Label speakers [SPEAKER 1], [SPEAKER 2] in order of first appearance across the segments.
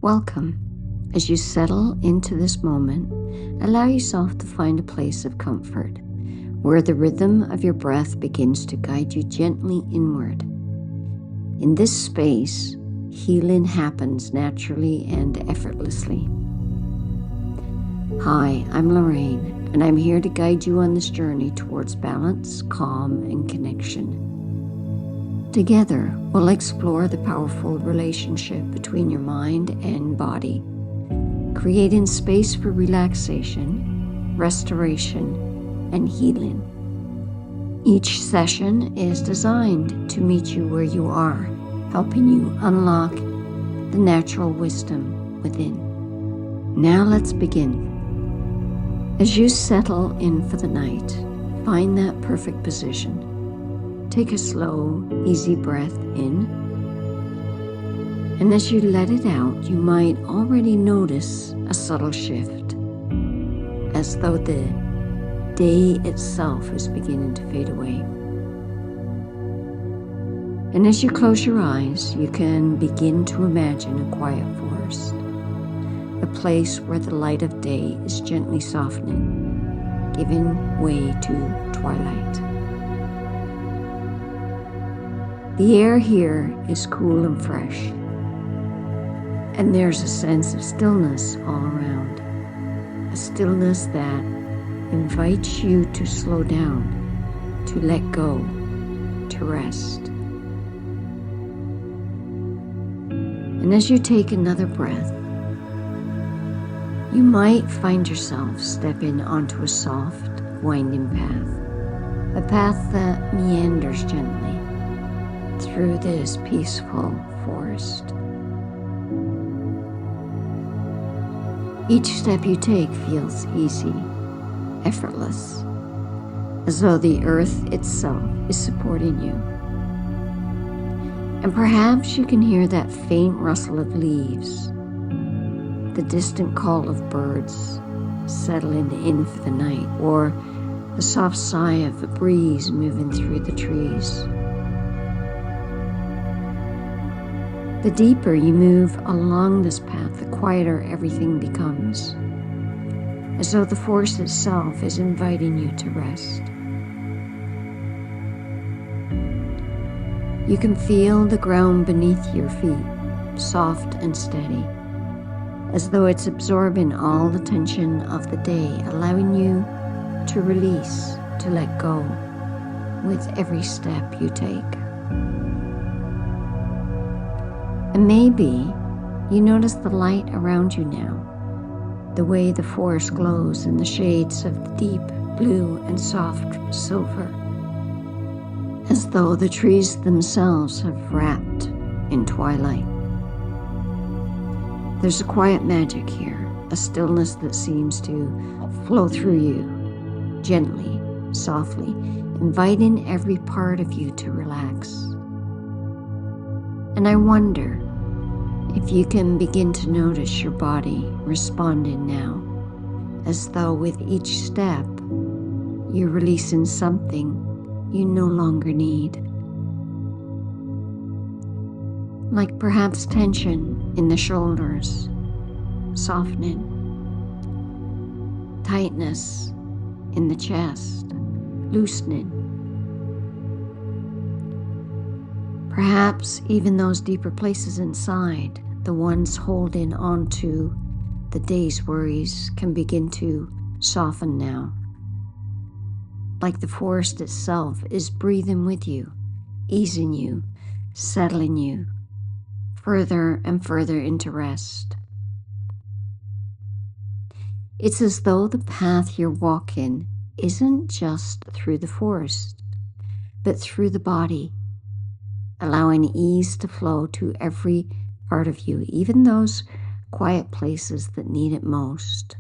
[SPEAKER 1] Welcome. As you settle into this moment, allow yourself to find a place of comfort where the rhythm of your breath begins to guide you gently inward. In this space, healing happens naturally and effortlessly. Hi, I'm Lorraine, and I'm here to guide you on this journey towards balance, calm, and connection. Together, we'll explore the powerful relationship between your mind and body, creating space for relaxation, restoration, and healing. Each session is designed to meet you where you are, helping you unlock the natural wisdom within. Now let's begin. As you settle in for the night, find that perfect position. Take a slow, easy breath in, and as you let it out, you might already notice a subtle shift, as though the day itself is beginning to fade away. And as you close your eyes, you can begin to imagine a quiet forest, a place where the light of day is gently softening, giving way to twilight. The air here is cool and fresh, and there's a sense of stillness all around, a stillness that invites you to slow down, to let go, to rest. And as you take another breath, you might find yourself stepping onto a soft, winding path, a path that meanders gently through this peaceful forest. Each step you take feels easy, effortless, as though the earth itself is supporting you. And perhaps you can hear that faint rustle of leaves, the distant call of birds settling in for the night, or the soft sigh of a breeze moving through the trees. The deeper you move along this path, the quieter everything becomes, as though the forest itself is inviting you to rest. You can feel the ground beneath your feet, soft and steady, as though it's absorbing all the tension of the day, allowing you to release, to let go with every step you take. And maybe you notice the light around you now, the way the forest glows in the shades of the deep blue and soft silver, as though the trees themselves have wrapped in twilight. There's a quiet magic here, a stillness that seems to flow through you, gently, softly, inviting every part of you to relax. And I wonder if you can begin to notice your body responding now, as though with each step you're releasing something you no longer need. Like perhaps tension in the shoulders, softening, tightness in the chest, loosening. Perhaps even those deeper places inside, the ones holding on to the day's worries, can begin to soften now. Like the forest itself is breathing with you, easing you, settling you further and further into rest. It's as though the path you're walking isn't just through the forest, but through the body, allowing ease to flow to every part of you, even those quiet places that need it most.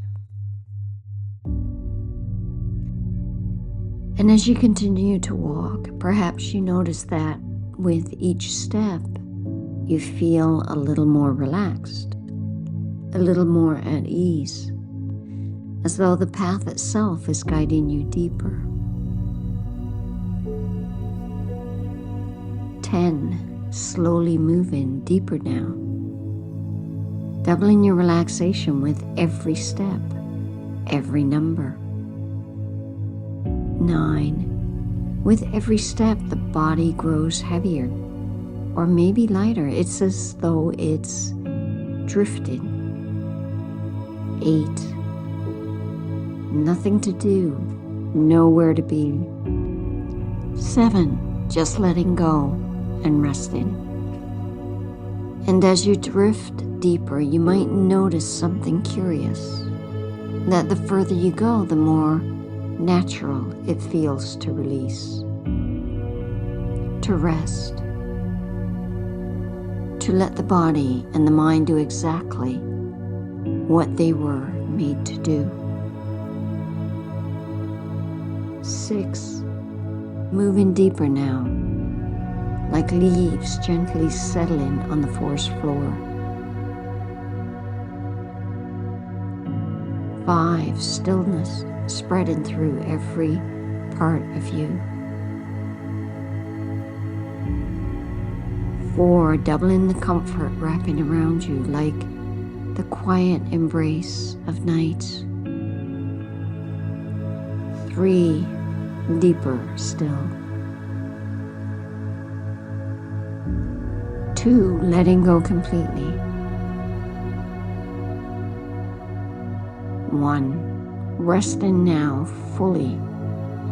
[SPEAKER 1] And as you continue to walk, perhaps you notice that with each step, you feel a little more relaxed, a little more at ease, as though the path itself is guiding you deeper. 10, slowly moving deeper now. doubling your relaxation with every step, every number. 9. With every step, the body grows heavier, or maybe lighter. It's as though it's drifted. 8. Nothing to do, nowhere to be. 7. Just letting go and resting. And as you drift deeper, you might notice something curious, that the further you go, the more natural it feels to release, to rest, to let the body and the mind do exactly what they were made to do. 6. Moving deeper now, like leaves gently settling on the forest floor. 5. Stillness spreading through every part of you. 4. Doubling the comfort wrapping around you like the quiet embrace of night. 3. Deeper still. 2. Letting go completely. 1. Resting now fully,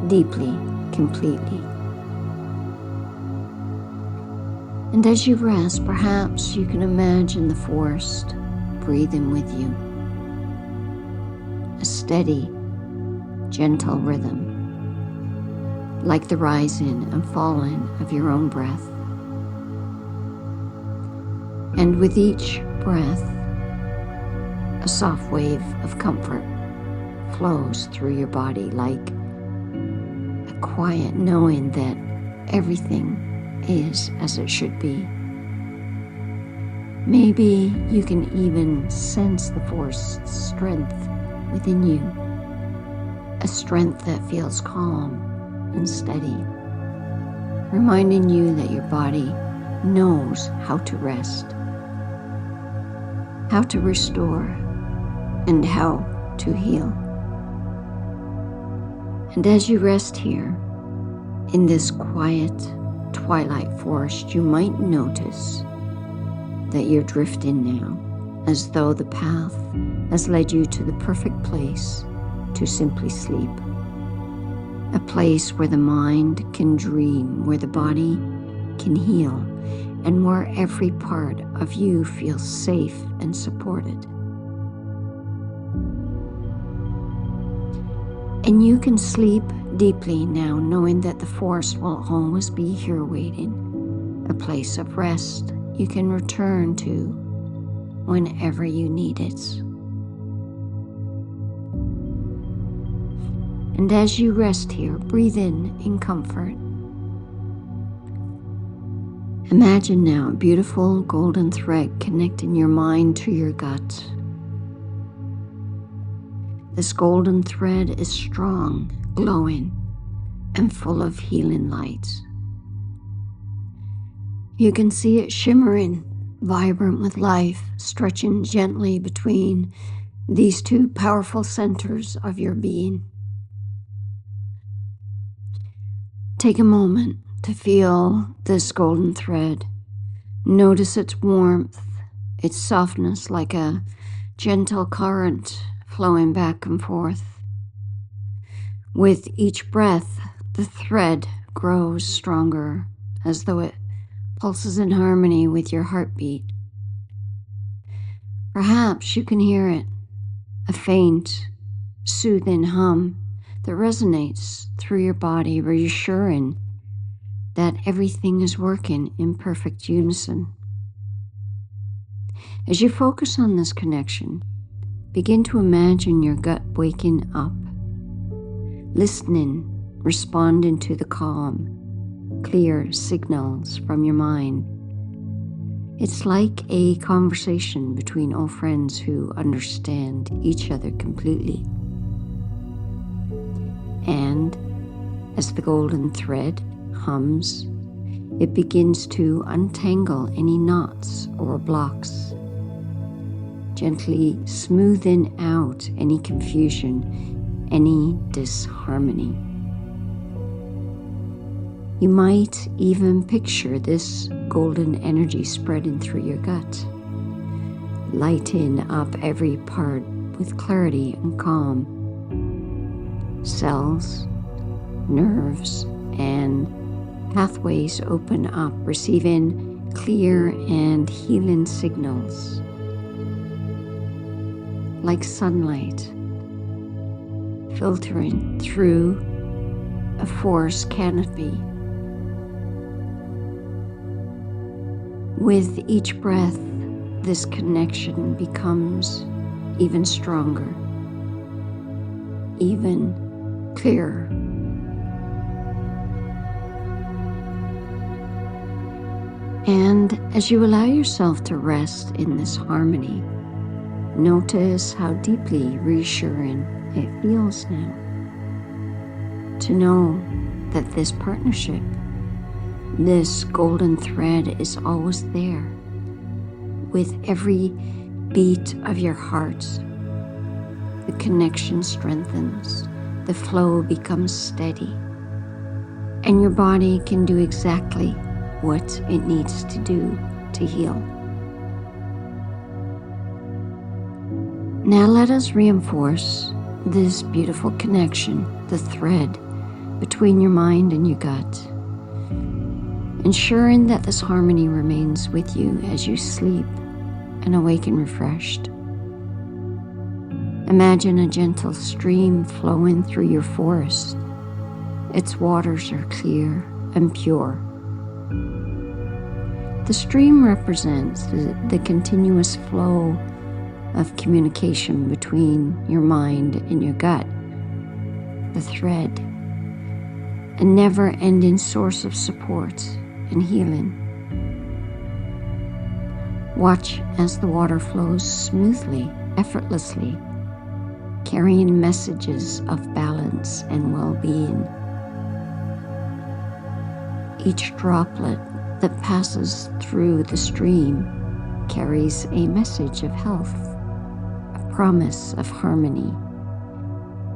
[SPEAKER 1] deeply, completely. And as you rest, perhaps you can imagine the forest breathing with you. A steady, gentle rhythm, like the rising and falling of your own breath. And with each breath, a soft wave of comfort flows through your body, like a quiet knowing that everything is as it should be. Maybe you can even sense the forced strength within you, a strength that feels calm and steady, reminding you that your body knows how to rest, how to restore, and how to heal. And as you rest here, in this quiet twilight forest, you might notice that you're drifting now, as though the path has led you to the perfect place to simply sleep. A place where the mind can dream, where the body can heal, and where every part of you feels safe and supported. And you can sleep deeply now, knowing that the forest will always be here waiting, a place of rest you can return to whenever you need it. And as you rest here, breathe in comfort. Imagine now a beautiful golden thread connecting your mind to your gut. This golden thread is strong, glowing, and full of healing light. You can see it shimmering, vibrant with life, stretching gently between these two powerful centers of your being. Take a moment to feel this golden thread. Notice its warmth, its softness like a gentle current flowing back and forth. With each breath, the thread grows stronger, as though it pulses in harmony with your heartbeat. Perhaps you can hear it, a faint, soothing hum that resonates through your body, reassuring that everything is working in perfect unison. As you focus on this connection, begin to imagine your gut waking up, listening, responding to the calm, clear signals from your mind. It's like a conversation between old friends who understand each other completely. And as the golden thread hums, it begins to untangle any knots or blocks. gently smoothing out any confusion, any disharmony. You might even picture this golden energy spreading through your gut, lighting up every part with clarity and calm. Cells, nerves, and pathways open up, receiving clear and healing signals. Like sunlight filtering through a forest canopy. With each breath, this connection becomes even stronger, even clearer. And as you allow yourself to rest in this harmony, notice how deeply reassuring it feels now to know that this partnership, this golden thread, is always there with every beat of your heart. The connection strengthens, the flow becomes steady, and your body can do exactly what it needs to do to heal. Now let us reinforce this beautiful connection, the thread between your mind and your gut, ensuring that this harmony remains with you as you sleep and awaken refreshed. Imagine a gentle stream flowing through your forest. Its waters are clear and pure. The stream represents the continuous flow of communication between your mind and your gut, the thread, a never-ending source of support and healing. Watch as the water flows smoothly, effortlessly, carrying messages of balance and well-being. Each droplet that passes through the stream carries a message of health, a promise of harmony,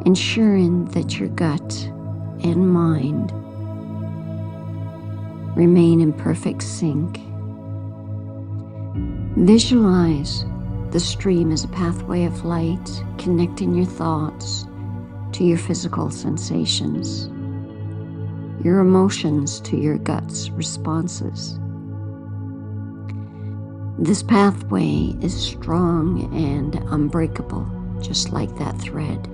[SPEAKER 1] ensuring that your gut and mind remain in perfect sync. Visualize the stream as a pathway of light, connecting your thoughts to your physical sensations, your emotions to your gut's responses. This pathway is strong and unbreakable, just like that thread,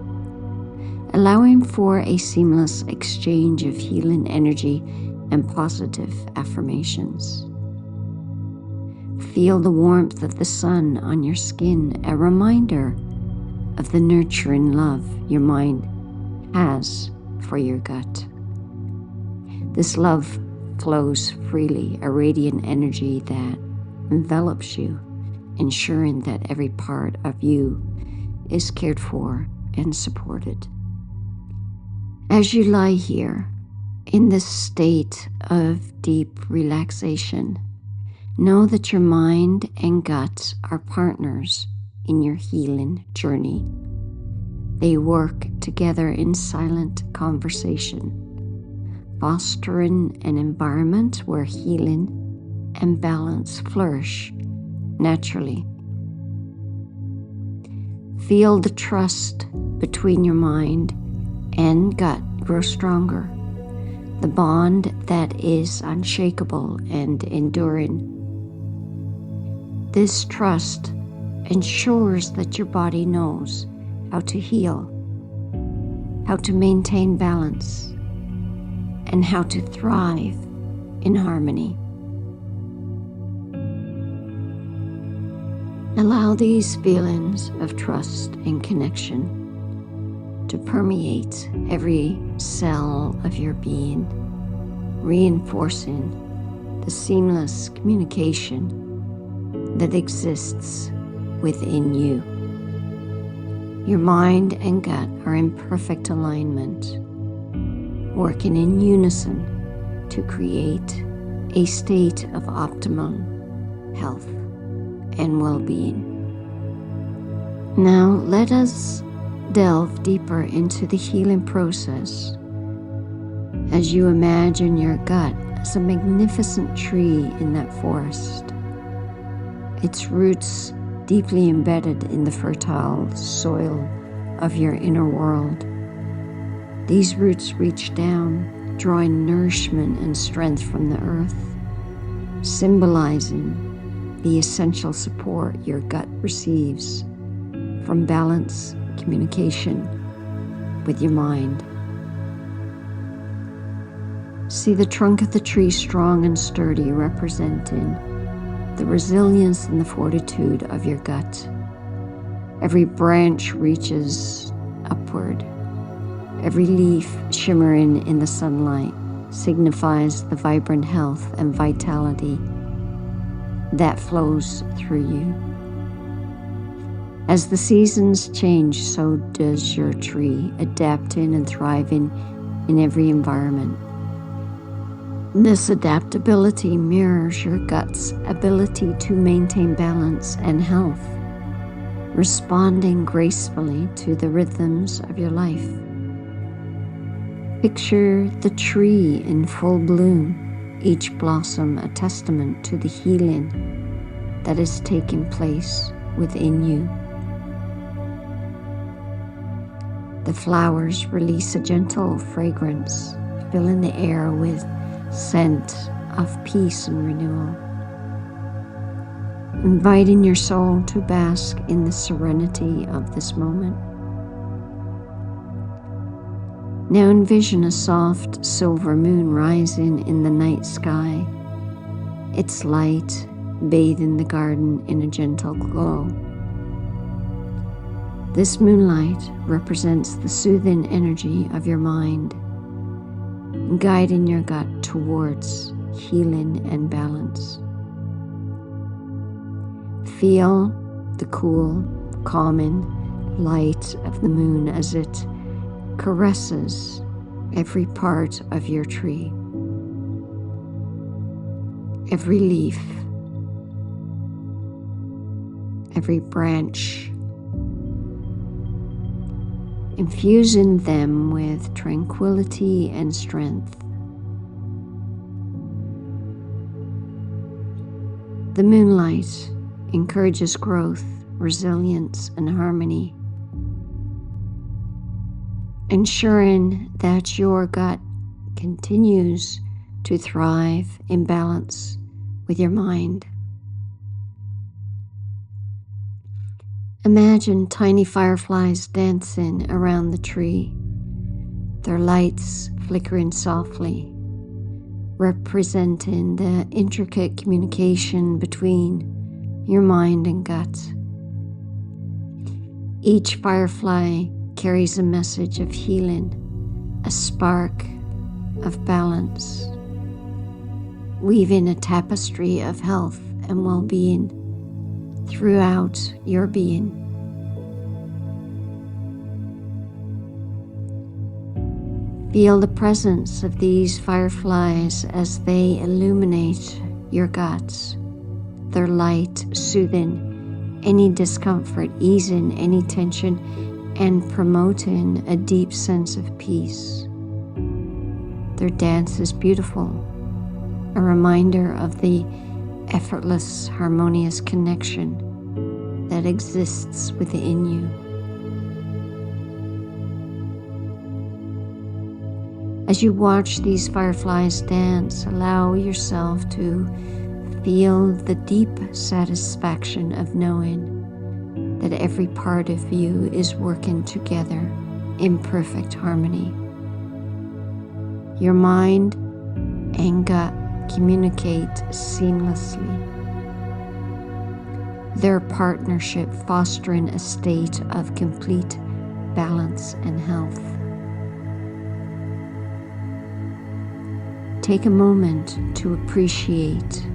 [SPEAKER 1] allowing for a seamless exchange of healing energy and positive affirmations. Feel the warmth of the sun on your skin, a reminder of the nurturing love your mind has for your gut. This love flows freely, a radiant energy that envelops you, ensuring that every part of you is cared for and supported. As you lie here in this state of deep relaxation, know that your mind and gut are partners in your healing journey. They work together in silent conversation, fostering an environment where healing and balance flourish naturally. Feel the trust between your mind and gut grow stronger, the bond that is unshakable and enduring. This trust ensures that your body knows how to heal, how to maintain balance, and how to thrive in harmony. Allow these feelings of trust and connection to permeate every cell of your being, reinforcing the seamless communication that exists within you. Your mind and gut are in perfect alignment, working in unison to create a state of optimal health and well-being. Now let us delve deeper into the healing process as you imagine your gut as a magnificent tree in that forest, its roots deeply embedded in the fertile soil of your inner world. These roots reach down, drawing nourishment and strength from the earth, symbolizing the essential support your gut receives from balance, communication with your mind. See the trunk of the tree strong and sturdy, representing the resilience and the fortitude of your gut. Every branch reaches upward. Every leaf shimmering in the sunlight signifies the vibrant health and vitality that flows through you. As the seasons change, so does your tree, adapting and thriving in every environment. This adaptability mirrors your gut's ability to maintain balance and health, responding gracefully to the rhythms of your life. Picture the tree in full bloom, each blossom a testament to the healing that is taking place within you. The flowers release a gentle fragrance, filling the air with scent of peace and renewal, inviting your soul to bask in the serenity of this moment. Now envision a soft silver moon rising in the night sky, its light bathing the garden in a gentle glow. This moonlight represents the soothing energy of your mind, guiding your gut towards healing and balance. Feel the cool, calming light of the moon as it caresses every part of your tree, every leaf, every branch, infusing them with tranquility and strength. The moonlight encourages growth, resilience, and harmony, ensuring that your gut continues to thrive in balance with your mind. Imagine tiny fireflies dancing around the tree, their lights flickering softly, representing the intricate communication between your mind and gut. Each firefly carries a message of healing, a spark of balance, weaving a tapestry of health and well-being throughout your being. Feel the presence of these fireflies as they illuminate your guts, their light soothing any discomfort, easing any tension, and promoting a deep sense of peace. Their dance is beautiful, a reminder of the effortless, harmonious connection that exists within you. As you watch these fireflies dance, allow yourself to feel the deep satisfaction of knowing that every part of you is working together in perfect harmony. Your mind and gut communicate seamlessly, their partnership fostering a state of complete balance and health. Take a moment to appreciate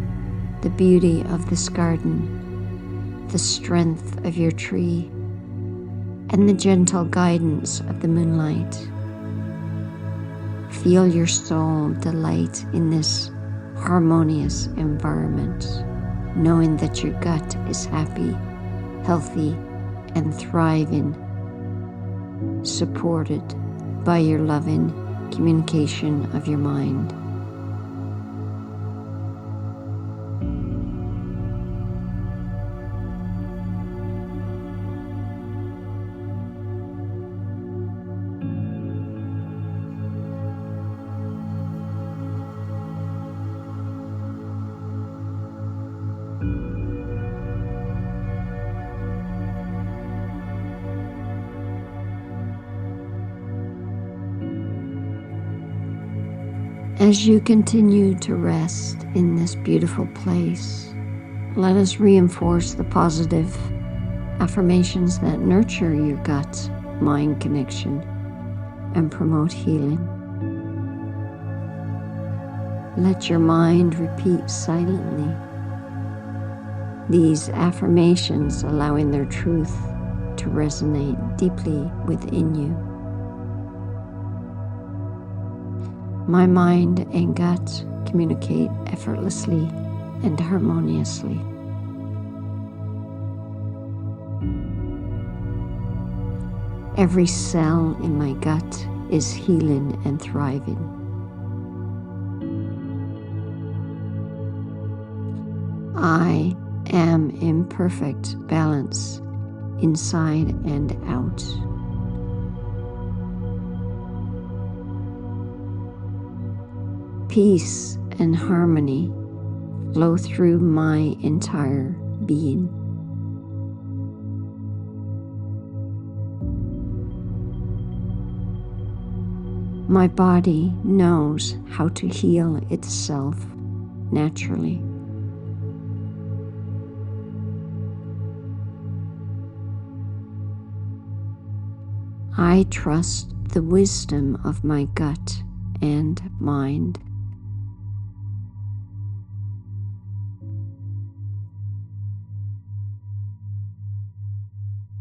[SPEAKER 1] the beauty of this garden, the strength of your tree, and the gentle guidance of the moonlight. Feel your soul delight in this harmonious environment, knowing that your gut is happy, healthy, and thriving, supported by your loving communication of your mind. As you continue to rest in this beautiful place, let us reinforce the positive affirmations that nurture your gut-mind connection and promote healing. Let your mind repeat silently these affirmations, allowing their truth to resonate deeply within you. My mind and gut communicate effortlessly and harmoniously. Every cell in my gut is healing and thriving. I am in perfect balance inside and out. Peace and harmony flow through my entire being. My body knows how to heal itself naturally. I trust the wisdom of my gut and mind.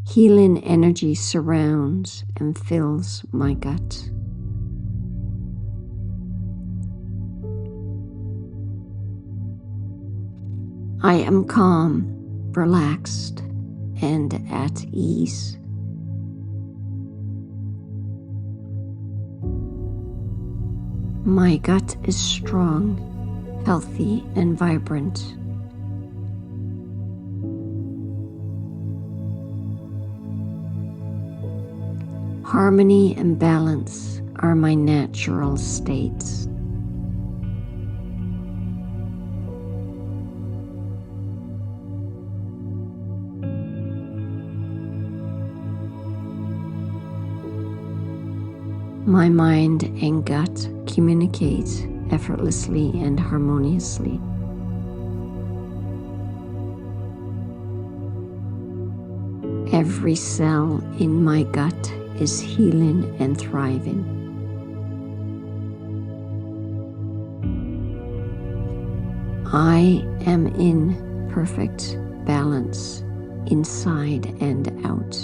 [SPEAKER 1] Healing energy surrounds and fills my gut. I am calm, relaxed, and at ease. My gut is strong, healthy, and vibrant. Harmony and balance are my natural states. My mind and gut communicate effortlessly and harmoniously. Every cell in my gut is healing and thriving. I am in perfect balance inside and out.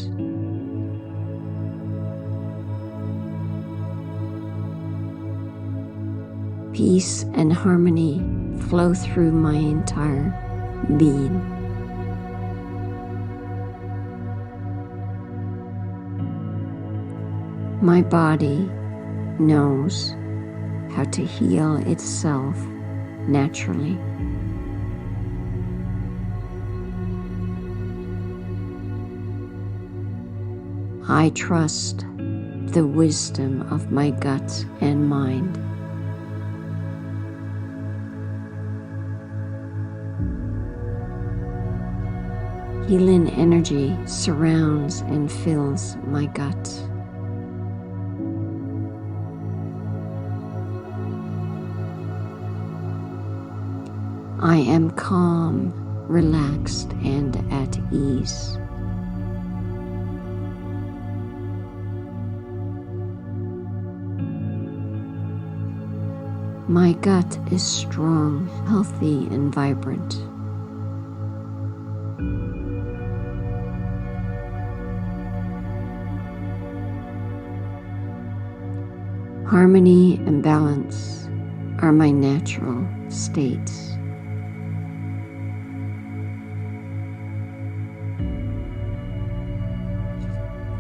[SPEAKER 1] Peace and harmony flow through my entire being. My body knows how to heal itself naturally. I trust the wisdom of my gut and mind. Healing energy surrounds and fills my gut. I am calm, relaxed, and at ease. My gut is strong, healthy, and vibrant. Harmony and balance are my natural states.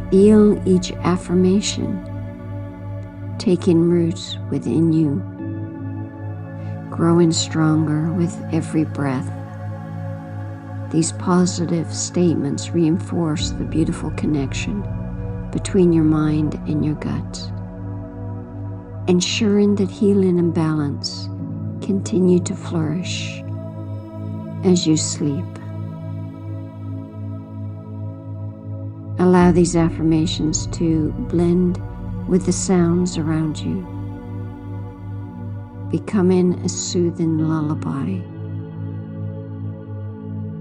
[SPEAKER 1] Feel each affirmation taking root within you, growing stronger with every breath. These positive statements reinforce the beautiful connection between your mind and your gut, ensuring that healing and balance continue to flourish as you sleep. Allow these affirmations to blend with the sounds around you, becoming a soothing lullaby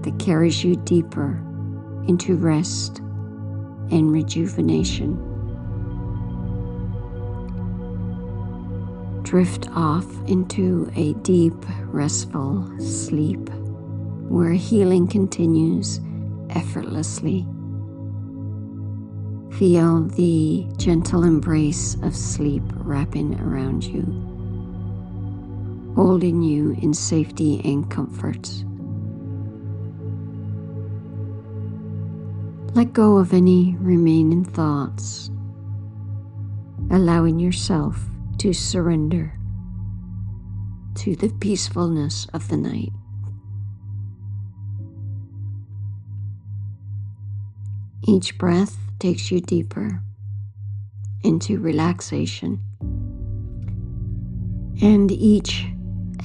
[SPEAKER 1] that carries you deeper into rest and rejuvenation. Drift off into a deep, restful sleep where healing continues effortlessly. Feel the gentle embrace of sleep wrapping around you, holding you in safety and comfort. Let go of any remaining thoughts, allowing yourself to surrender to the peacefulness of the night. Each breath takes you deeper into relaxation, and each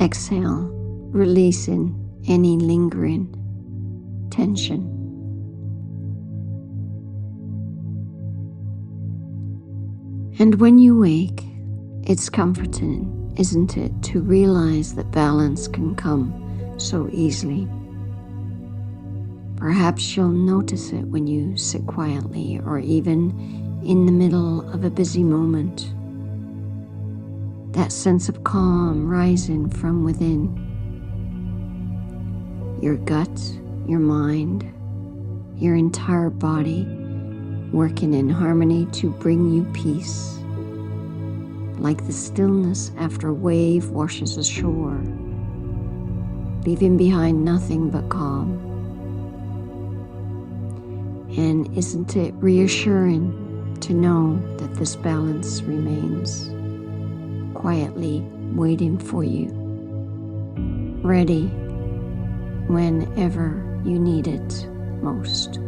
[SPEAKER 1] exhale releasing any lingering tension. And when you wake, it's comforting, isn't it, to realize that balance can come so easily. Perhaps you'll notice it when you sit quietly or even in the middle of a busy moment. That sense of calm rising from within. Your gut, your mind, your entire body working in harmony to bring you peace. Like the stillness after a wave washes ashore, leaving behind nothing but calm. And isn't it reassuring to know that this balance remains quietly waiting for you, ready whenever you need it most?